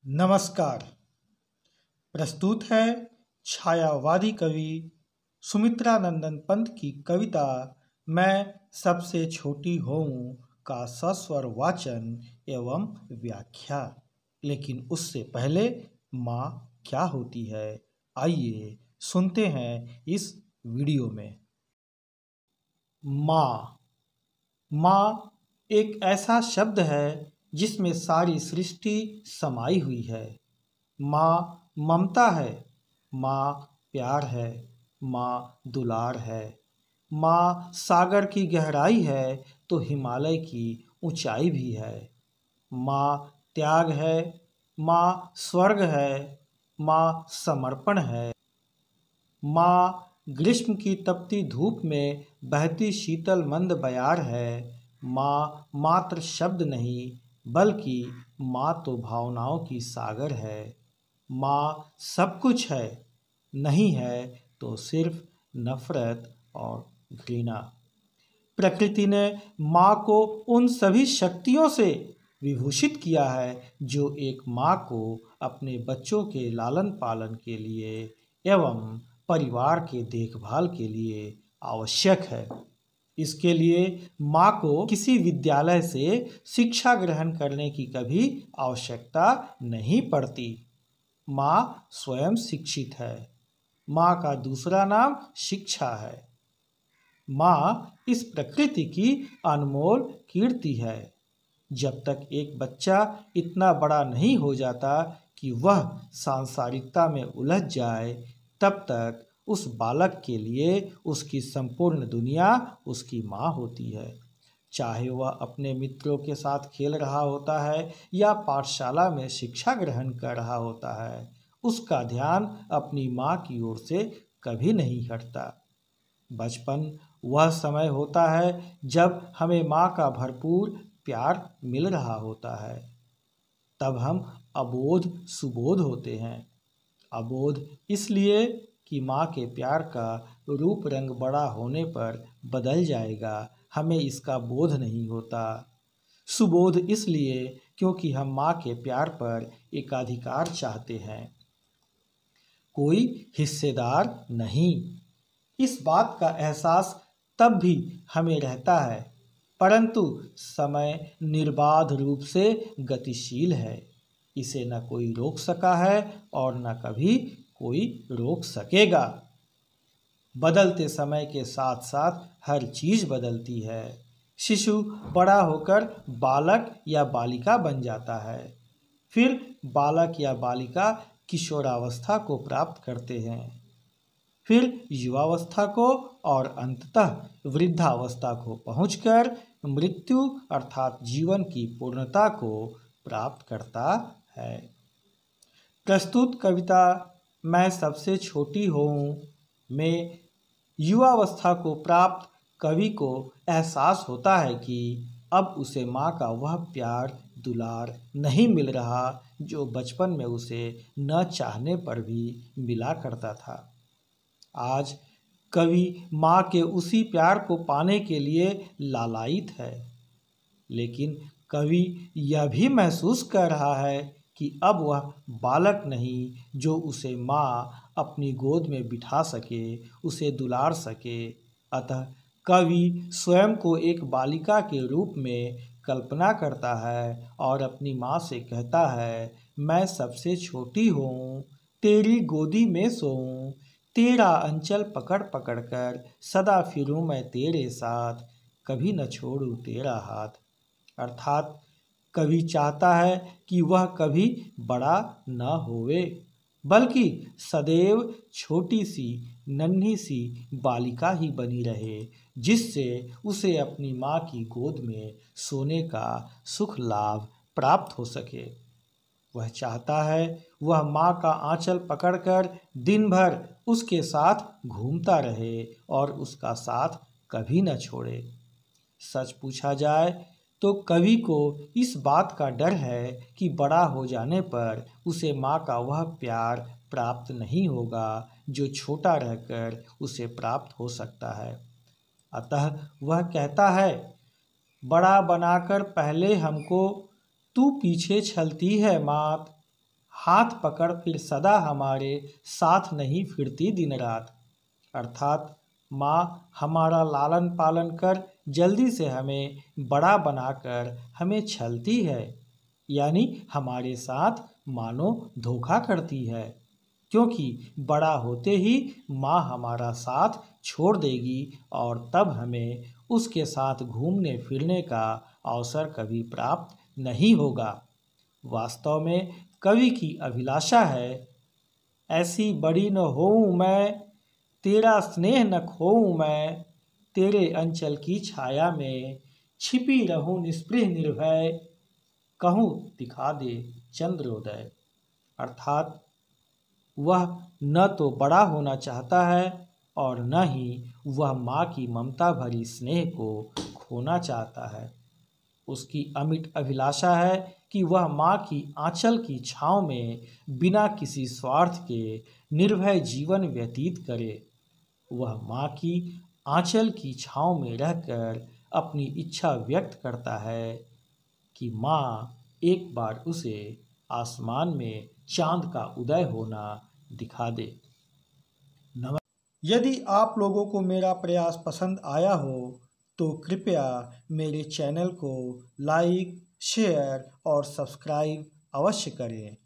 नमस्कार। प्रस्तुत है छायावादी कवि सुमित्रा नंदन पंत की कविता मैं सबसे छोटी हूँ का सस्वर वाचन एवं व्याख्या। लेकिन उससे पहले माँ क्या होती है, आइए सुनते हैं इस वीडियो में। माँ। माँ एक ऐसा शब्द है जिसमें सारी सृष्टि समाई हुई है। माँ ममता है, माँ प्यार है, माँ दुलार है। माँ सागर की गहराई है तो हिमालय की ऊंचाई भी है। माँ त्याग है, माँ स्वर्ग है, माँ समर्पण है। माँ ग्रीष्म की तपती धूप में बहती शीतल मंद बयार है। माँ मात्र शब्द नहीं बल्कि माँ तो भावनाओं की सागर है। माँ सब कुछ है, नहीं है तो सिर्फ नफरत और घृणा। प्रकृति ने माँ को उन सभी शक्तियों से विभूषित किया है जो एक माँ को अपने बच्चों के लालन पालन के लिए एवं परिवार के देखभाल के लिए आवश्यक है। इसके लिए माँ को किसी विद्यालय से शिक्षा ग्रहण करने की कभी आवश्यकता नहीं पड़ती। माँ स्वयं शिक्षित है। माँ का दूसरा नाम शिक्षा है। माँ इस प्रकृति की अनमोल कीर्ति है। जब तक एक बच्चा इतना बड़ा नहीं हो जाता कि वह सांसारिकता में उलझ जाए, तब तक उस बालक के लिए उसकी संपूर्ण दुनिया उसकी माँ होती है। चाहे वह अपने मित्रों के साथ खेल रहा होता है या पाठशाला में शिक्षा ग्रहण कर रहा होता है, उसका ध्यान अपनी माँ की ओर से कभी नहीं हटता। बचपन वह समय होता है जब हमें माँ का भरपूर प्यार मिल रहा होता है। तब हम अबोध सुबोध होते हैं। अबोध इसलिए कि माँ के प्यार का रूप रंग बड़ा होने पर बदल जाएगा, हमें इसका बोध नहीं होता। सुबोध इसलिए क्योंकि हम माँ के प्यार पर एकाधिकार चाहते हैं, कोई हिस्सेदार नहीं। इस बात का एहसास तब भी हमें रहता है, परंतु समय निर्बाध रूप से गतिशील है। इसे न कोई रोक सका है और न कभी कोई रोक सकेगा। बदलते समय के साथ साथ हर चीज़ बदलती है। शिशु बड़ा होकर बालक या बालिका बन जाता है। फिर बालक या बालिका किशोरावस्था को प्राप्त करते हैं, फिर युवावस्था को और अंततः वृद्धावस्था को पहुंचकर मृत्यु अर्थात जीवन की पूर्णता को प्राप्त करता है। प्रस्तुत कविता मैं सबसे छोटी हूँ में युवावस्था को प्राप्त कवि को एहसास होता है कि अब उसे माँ का वह प्यार दुलार नहीं मिल रहा जो बचपन में उसे न चाहने पर भी मिला करता था। आज कवि माँ के उसी प्यार को पाने के लिए लालायित है, लेकिन कवि यह भी महसूस कर रहा है कि अब वह बालक नहीं जो उसे माँ अपनी गोद में बिठा सके, उसे दुलार सके। अतः कवि स्वयं को एक बालिका के रूप में कल्पना करता है और अपनी माँ से कहता है, मैं सबसे छोटी हूँ, तेरी गोदी में सोऊं, तेरा अंचल पकड़ पकड़ कर सदा फिरूं मैं तेरे साथ, कभी न छोड़ूं तेरा हाथ। अर्थात कवि चाहता है कि वह कभी बड़ा न होवे, बल्कि सदैव छोटी सी नन्ही सी बालिका ही बनी रहे, जिससे उसे अपनी माँ की गोद में सोने का सुख लाभ प्राप्त हो सके। वह चाहता है वह माँ का आंचल पकड़कर दिन भर उसके साथ घूमता रहे और उसका साथ कभी न छोड़े। सच पूछा जाए तो कवि को इस बात का डर है कि बड़ा हो जाने पर उसे माँ का वह प्यार प्राप्त नहीं होगा जो छोटा रहकर उसे प्राप्त हो सकता है। अतः वह कहता है, बड़ा बनाकर पहले हमको तू पीछे छलती है मात, हाथ पकड़ फिर सदा हमारे साथ नहीं फिरती दिन रात। अर्थात माँ हमारा लालन पालन कर जल्दी से हमें बड़ा बनाकर हमें छलती है, यानी हमारे साथ मानो धोखा करती है, क्योंकि बड़ा होते ही माँ हमारा साथ छोड़ देगी और तब हमें उसके साथ घूमने फिरने का अवसर कभी प्राप्त नहीं होगा। वास्तव में कवि की अभिलाषा है, ऐसी बड़ी न होऊं मैं, तेरा स्नेह न खोऊं मैं, तेरे अंचल की छाया में छिपी रहूं निस्पृह निर्भय, कहूँ दिखा दे चंद्रोदय। अर्थात वह न तो बड़ा होना चाहता है और न ही वह माँ की ममता भरी स्नेह को खोना चाहता है। उसकी अमिट अभिलाषा है कि वह माँ की आंचल की छाँव में बिना किसी स्वार्थ के निर्भय जीवन व्यतीत करे। वह माँ की आंचल की छाँव में रहकर अपनी इच्छा व्यक्त करता है कि माँ एक बार उसे आसमान में चांद का उदय होना दिखा दे। यदि आप लोगों को मेरा प्रयास पसंद आया हो तो कृपया मेरे चैनल को लाइक, शेयर और सब्सक्राइब अवश्य करें।